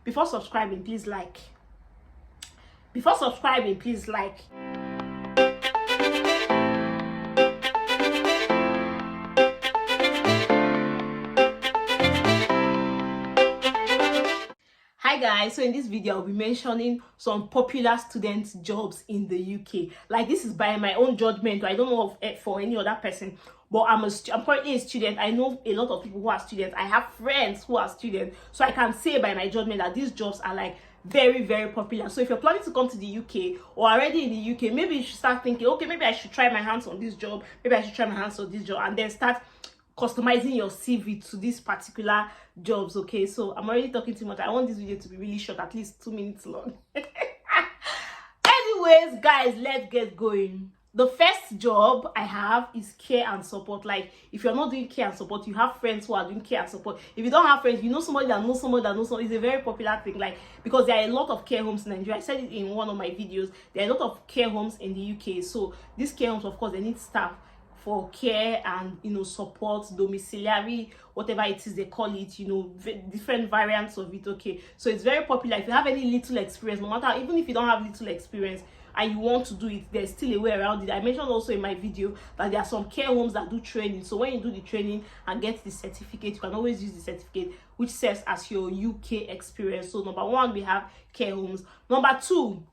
Before subscribing, please like. Before subscribing, please like. Hi guys, so in this video I'll be mentioning some popular student jobs in the UK. Like, this is by my own judgment. I don't know of for any other person, but I'm currently a student. I know a lot of people who are students. I have friends who are students, so I can say by my judgment that these jobs are like very, very popular. So if you're planning to come to the UK or already in the UK, maybe you should start thinking, okay, maybe I should try my hands on this job, maybe I should try my hands on this job, and then start customizing your CV to these particular jobs. Okay, so I'm already talking too much. I want this video to be really short, at least 2 minutes long. Anyways, guys, let's get going. The first job I have is care and support. Like, if you're not doing care and support, you have friends who are doing care and support. If you don't have friends, you know somebody that knows somebody that knows somebody. It's a very popular thing, like, because there are a lot of care homes in Nigeria. I said it in one of my videos. There are a lot of care homes in the UK. So these care homes, of course, they need staff for care and, you know, support, domiciliary, whatever it is they call it, you know, different variants of it. Okay, so it's very popular. If you have any little experience, no matter, even if you don't have little experience and you want to do it, there's still a way around it. I mentioned also in my video that there are some care homes that do training. So when you do the training and get the certificate, you can always use the certificate, which serves as your UK experience. So number one, we have care homes. Number two,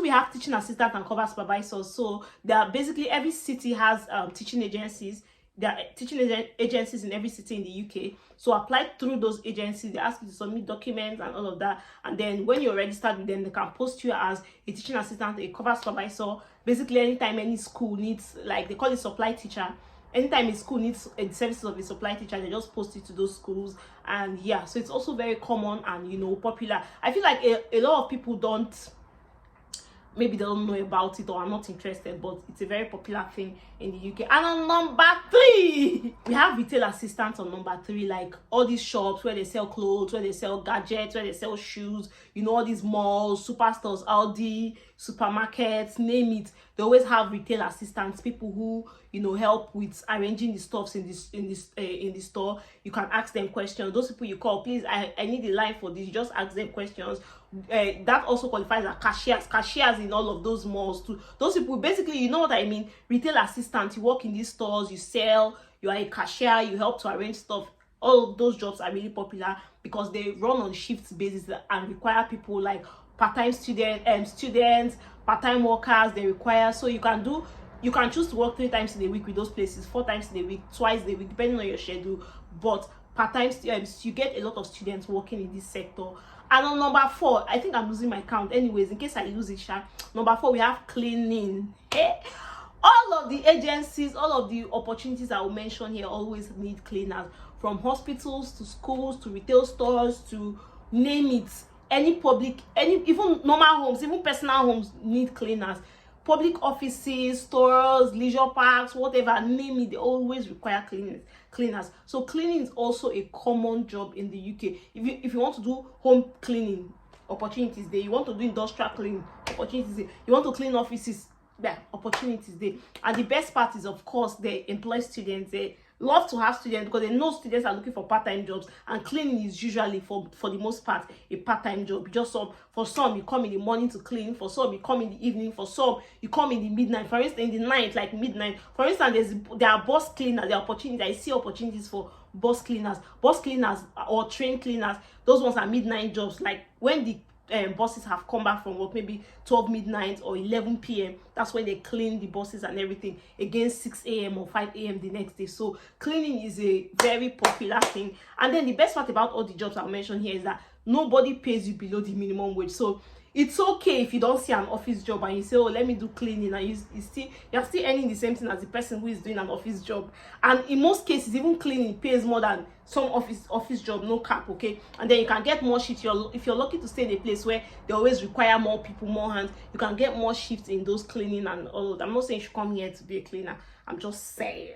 we have teaching assistant and cover supervisors. So there are basically, every city has teaching agencies. There are teaching agencies in every city in the UK. So apply through those agencies. They ask you to submit documents and all of that. And then when you're registered with them, they can post you as a teaching assistant, a cover supervisor. Basically, anytime any school needs, like they call it supply teacher, anytime a school needs the services of a supply teacher, they just post it to those schools. And yeah, so it's also very common and, you know, popular. I feel like a lot of people maybe they don't know about it or are not interested, but it's a very popular thing in the UK. And on number three, we have retail assistants on number three, like all these shops where they sell clothes, where they sell gadgets, where they sell shoes, you know, all these malls, superstores, Aldi, supermarkets, name it. They always have retail assistants, people who, you know, help with arranging the stuffs in the store. You can ask them questions. Those people you call, please, I need a line for this. You just ask them questions. That also qualifies as cashiers in all of those malls too. Those people, basically, you know what I mean, retail assistant. You work in these stores, you sell, you are a cashier, you help to arrange stuff. All of those jobs are really popular because they run on shift basis and require people like part-time students, part-time workers. They require, so you can choose to work 3 times in a week with those places, 4 times in a week, twice a week, depending on your schedule. But part-time students, you get a lot of students working in this sector. And on number 4, I think I'm losing my count. Anyways, in case I lose it, number 4, we have cleaning. All of the agencies, all of the opportunities I will mention here always need cleaners. From hospitals to schools to retail stores to name it. Any public, even normal homes, even personal homes need cleaners. Public offices, stores, leisure parks, whatever, name it, they always require cleaners. So cleaning is also a common job in the UK. If you want to do home cleaning, opportunities there. You want to do industrial cleaning, opportunities there. You want to clean offices, yeah, opportunities there. And the best part is, of course, they employ students. They love to have students because they know students are looking for part-time jobs, and cleaning is usually for the most part a part-time job. Just for some you come in the morning to clean, for some you come in the evening, for some you come in the midnight, for instance in the night, like midnight. For instance, there are bus cleaners. There are opportunities. I see opportunities for bus cleaners or train cleaners. Those ones are midnight jobs, like when the buses have come back from work, maybe 12 midnight or 11 p.m. That's when they clean the buses and everything, against 6 a.m. or 5 a.m. the next day. So cleaning is a very popular thing. And then the best part about all the jobs I mentioned here is that nobody pays you below the minimum wage. So it's okay if you don't see an office job and you say, oh, let me do cleaning, and you're still earning the same thing as the person who is doing an office job. And in most cases, even cleaning pays more than some office job, no cap. Okay, and then you can get more shifts. If you're lucky to stay in a place where they always require more people, more hands, you can get more shifts in those cleaning and all of that. I'm not saying you should come here to be a cleaner, I'm just saying.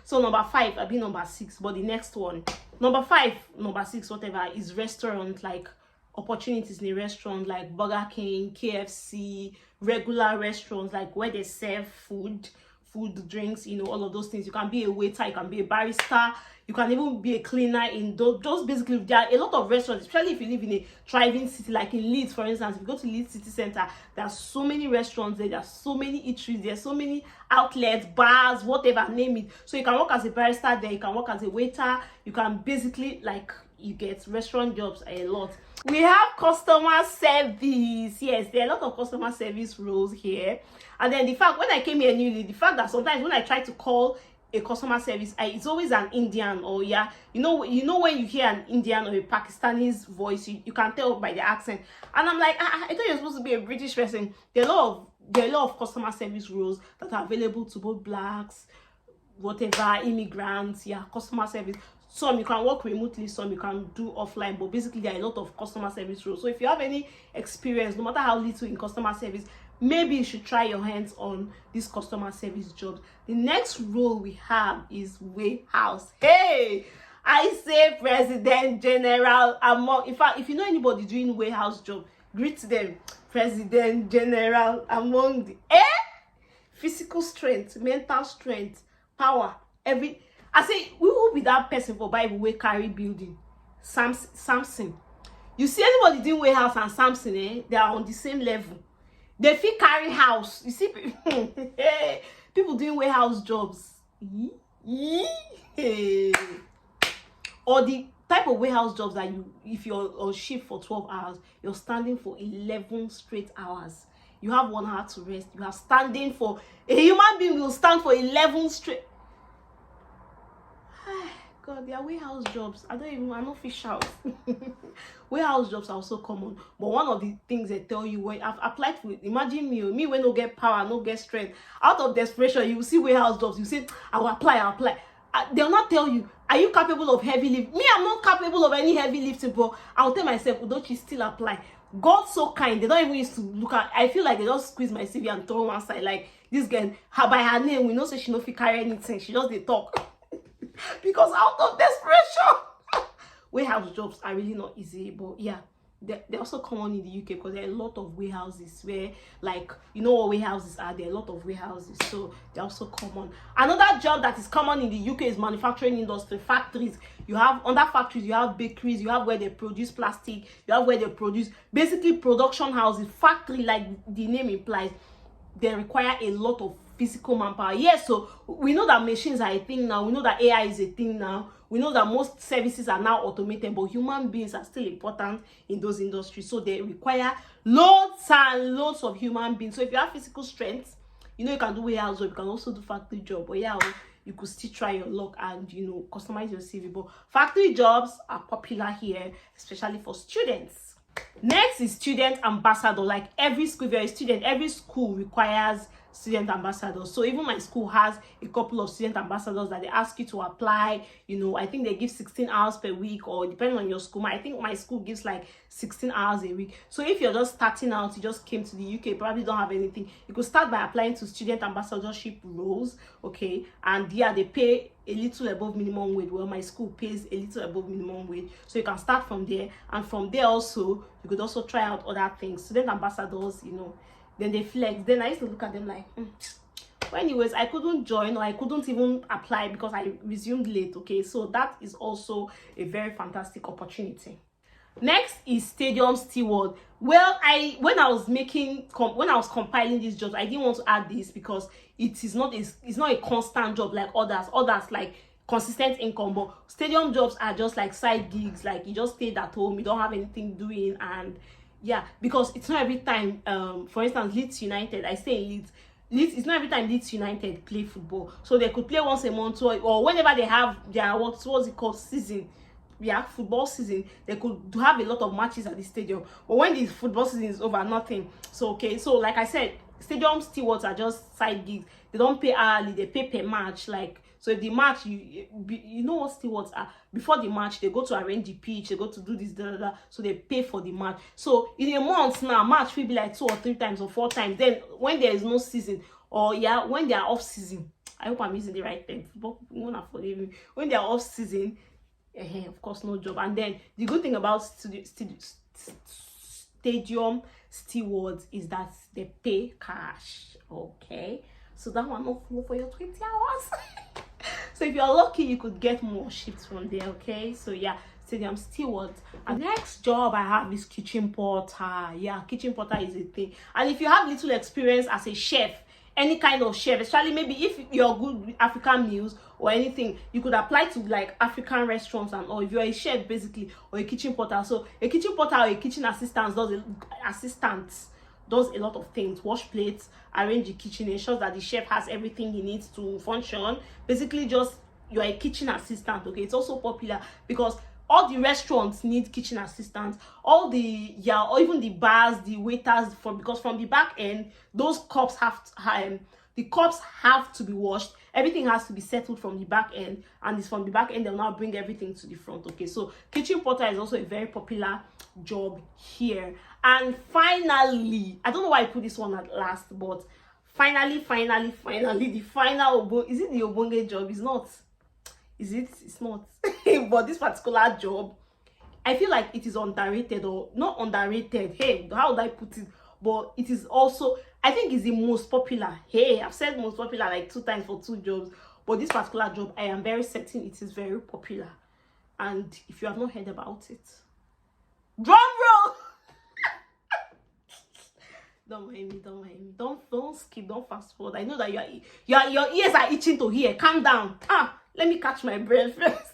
So number 5, I'll be number 6, but the next one, number 5, number 6, whatever, is restaurant. Like opportunities in a restaurant like Burger King, KFC, regular restaurants like where they serve food food, drinks, you know, all of those things. You can be a waiter, you can be a barista, you can even be a cleaner in those. Just basically, there are a lot of restaurants, especially if you live in a thriving city like in Leeds, for instance. If you go to Leeds city center, there are so many restaurants there, there are so many eateries, there are so many outlets, bars, whatever, name it. So you can work as a barista there, you can work as a waiter, you can basically, like, you get restaurant jobs a lot. We have customer service. Yes, there are a lot of customer service roles here. And then the fact, when I came here newly, the fact that sometimes when I try to call a customer service, it's always an Indian, or you know when you hear an Indian or a Pakistani's voice, you can tell by the accent. And I'm like, I thought you're supposed to be a British person. There are a lot of customer service roles that are available to both blacks, whatever, immigrants, customer service. Some you can work remotely, some you can do offline, but basically there are a lot of customer service roles. So if you have any experience, no matter how little, in customer service, maybe you should try your hands on these customer service jobs. The next role we have is warehouse. Hey, I say President General among, in fact, if you know anybody doing warehouse job, greet them. President General among the physical strength, mental strength, power, every. I say, we will be that person for Bible way carry building. Samson. You see anybody doing warehouse and Samson, they are on the same level. They feel carry house. You see, people doing warehouse jobs. Or the type of warehouse jobs that if you're on shift for 12 hours, you're standing for 11 straight hours. You have 1 hour to rest. You are standing for, a human being will stand for 11 straight. God, there are warehouse jobs. I don't fish out. Warehouse jobs are also common. But one of the things they tell you when I've applied for it, imagine me when no get power, no get strength. Out of desperation, you will see warehouse jobs. You say, I'll apply. They'll not tell you, are you capable of heavy lift? Me, I'm not capable of any heavy lifting, but I'll tell myself, don't you still apply? God so kind. They don't even used to look at. I feel like they just squeeze my CV and throw one side. Like this girl, by her name, we know say she no fit carry anything. She just they talk. Because out of desperation. Warehouse jobs are really not easy, but they're also common in the UK because there are a lot of warehouses where, like, you know what warehouses are. There are a lot of warehouses, so they're also common. Another job that is common in the UK is manufacturing industry, factories. You have under factories, you have bakeries, you have where they produce plastic, you have where they produce basically production houses. Factory, like the name implies, they require a lot of physical manpower. Yes, so we know that machines are a thing now. We know that AI is a thing now. We know that most services are now automated, but human beings are still important in those industries. So they require loads and loads of human beings. So if you have physical strength, you know you can do warehouse job, you can also do factory job. But you could still try your luck and customize your CV. But factory jobs are popular here, especially for students. Next is student ambassador. Like every school, if you're a student, every school requires student ambassadors. So even my school has a couple of student ambassadors that they ask you to apply. I think they give 16 hours per week, or depending on your school. I think my school gives like 16 hours a week. So if you're just starting out, you just came to the UK, probably don't have anything, you could start by applying to student ambassadorship roles. Okay, and they pay a little above minimum wage. Well, my school pays a little above minimum wage, so you can start from there. And from there also, you could also try out other things. Student ambassadors, then they flex. Then I used to look at them like, But anyways, I couldn't join, or I couldn't even apply because I resumed late. Okay, so that is also a very fantastic opportunity. Next is stadium steward. Well, when I was compiling these jobs, I didn't want to add this because it's not a constant job like others like consistent income. But stadium jobs are just like side gigs, like you just stayed at home, you don't have anything doing. And because it's not every time, for instance, Leeds United, I stay in Leeds, it's not every time Leeds United play football. So they could play once a month, or whenever they have their what's it called, season. Football season, they could have a lot of matches at the stadium. But when the football season is over, nothing. So like I said, stadium stewards are just side gigs. They don't pay hourly, they pay per match. Like, so if the match, you know what stewards are, before the match they go to arrange the pitch, they go to do this, so they pay for the match. So in a month now, match will be like 2 or 3 times or 4 times. Then when there is no season, or when they are off season, I hope I'm using the right term, but when they are off season, of course no job. And then the good thing about stadium stewards is that they pay cash. Okay, so that one not full for your 20 hours. So if you're lucky, you could get more shifts from there. Okay, so yeah, stadium steward. And next job I have is kitchen porter. Yeah, kitchen porter is a thing. And if you have little experience as a chef, any kind of chef, especially maybe if you're good with African meals or anything, you could apply to like African restaurants, and or if you're a chef basically, or a kitchen porter. So a kitchen porter or a kitchen assistant does a lot of things: wash plates, arrange the kitchen, ensures that the chef has everything he needs to function. Basically, just you're a kitchen assistant. Okay, it's also popular because all the restaurants need kitchen assistants, all the or even the bars, the waiters, because from the back end, those cups the cups have to be washed. Everything has to be settled from the back end, and it's from the back end they'll now bring everything to the front. Okay, so kitchen porter is also a very popular job here. And finally, I don't know why I put this one at last, but finally, the final is it the Obonge job? It's not. Is it? It's not. But this particular job, I feel like it is underrated, or not underrated. Hey, how would I put it? But it is also, I think, it's the most popular. Hey, I've said most popular like 2 times for 2 jobs, but this particular job, I am very certain it is very popular. And if you have not heard about it, drum roll. Don't mind me. Don't skip. Don't fast forward. I know that your ears are itching to hear. Calm down. Let me catch my breath first.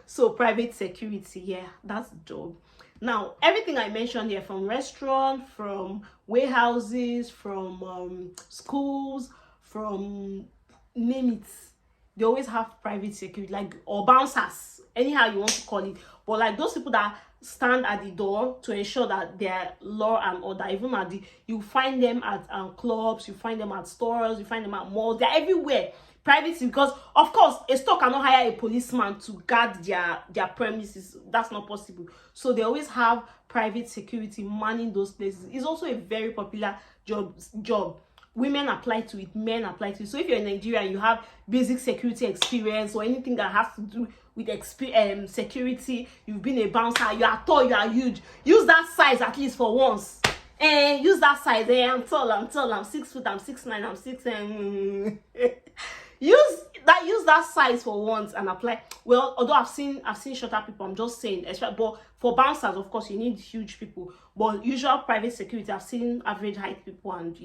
So private security, yeah, that's the job. Now, everything I mentioned here, from restaurant, from warehouses, from schools, from name it, they always have private security, like, or bouncers, anyhow you want to call it. But like those people that stand at the door to ensure that their law and order, even at you find them at clubs, you find them at stores, you find them at malls, they're everywhere. Privacy, because of course a store cannot hire a policeman to guard their premises. That's not possible. So they always have private security manning those places. It's also a very popular job. Women apply to it, men apply to it. So if you're in Nigeria and you have basic security experience or anything that has to do with security, you've been a bouncer, you are tall, you are huge, use that size at least for once. And use that size. I'm tall, I'm 6 foot, I'm 6'9", I'm 6. Use that size for once and apply. Well, although I've seen shorter people, I'm just saying, but for bouncers, of course, you need huge people. But usual private security, I've seen average height people, and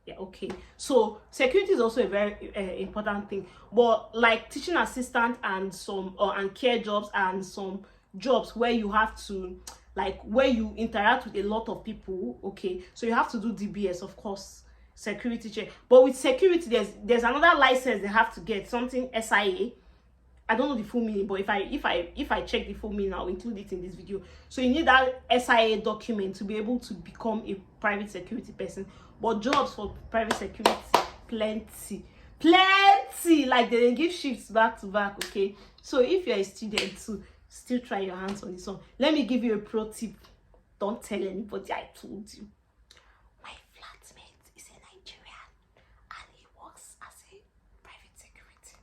yeah, okay. So security is also a very important thing. But like teaching assistant and some and care jobs, and some jobs where you have to, like, where you interact with a lot of people, okay, so you have to do DBS, of course, security check. But with security, there's another license they have to get, something SIA. I don't know the full meaning, but if I check the full meaning, I'll include it in this video. So you need that SIA document to be able to become a private security person. But jobs for private security, plenty. Like they give shifts back to back. Okay, so if you're a student too, still try your hands on this one. Let me give you a pro tip. Don't tell anybody I told you. My flatmate is a Nigerian and he works as a private security.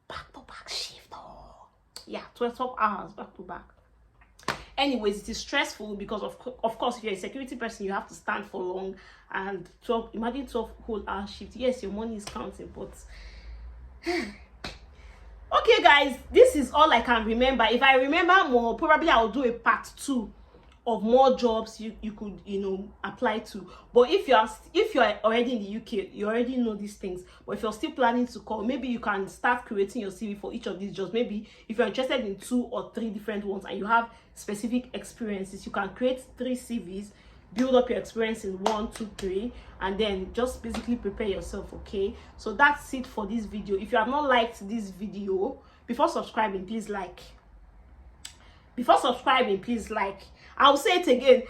Back to back shift. Oh, yeah, 12 hours back to back. Anyways, it is stressful because of course, if you're a security person, you have to stand for long, and imagine 12 whole hour shift. Yes, your money is counting, but okay guys, this is all I can remember. If I remember more, probably I'll do a part 2 of more jobs you could apply to. But if you're already in the UK, you already know these things. But if you're still planning to call, maybe you can start creating your CV for each of these jobs. Maybe if you're interested in 2 or 3 different ones and you have specific experiences, you can create 3 CVs, build up your experience in 1, 2, 3, and then just basically prepare yourself. Okay, so that's it for this video. If you have not liked this video, before subscribing, please like. I'll say it again.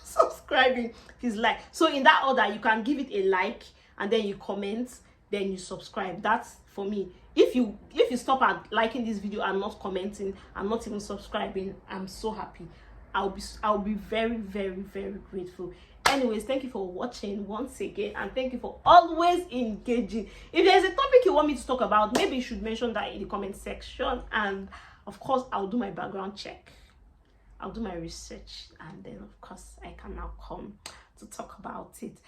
Subscribing, please like. So in that order, you can give it a like, and then you comment, then you subscribe. That's for me. If you stop at liking this video and not commenting and not even subscribing, I'm so happy. I'll be very, very, very grateful. Anyways, thank you for watching once again, and thank you for always engaging. If there's a topic you want me to talk about, maybe you should mention that in the comment section, and of course I'll do my background check, I'll do my research, and then of course I can now come to talk about it.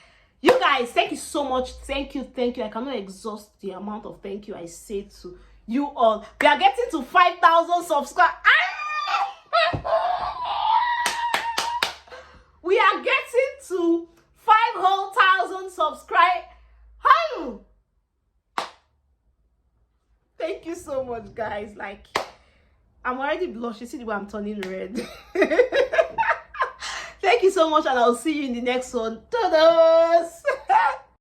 You guys, thank you so much. Thank you. I cannot exhaust the amount of thank you I say to you all. We are getting to 5,000 subscribers. We are getting to 5,000 subscribers. Thank you so much, guys. Like, I'm already blushing. See the way I'm turning red. Thank you so much, and I'll see you in the next one. Ta-da!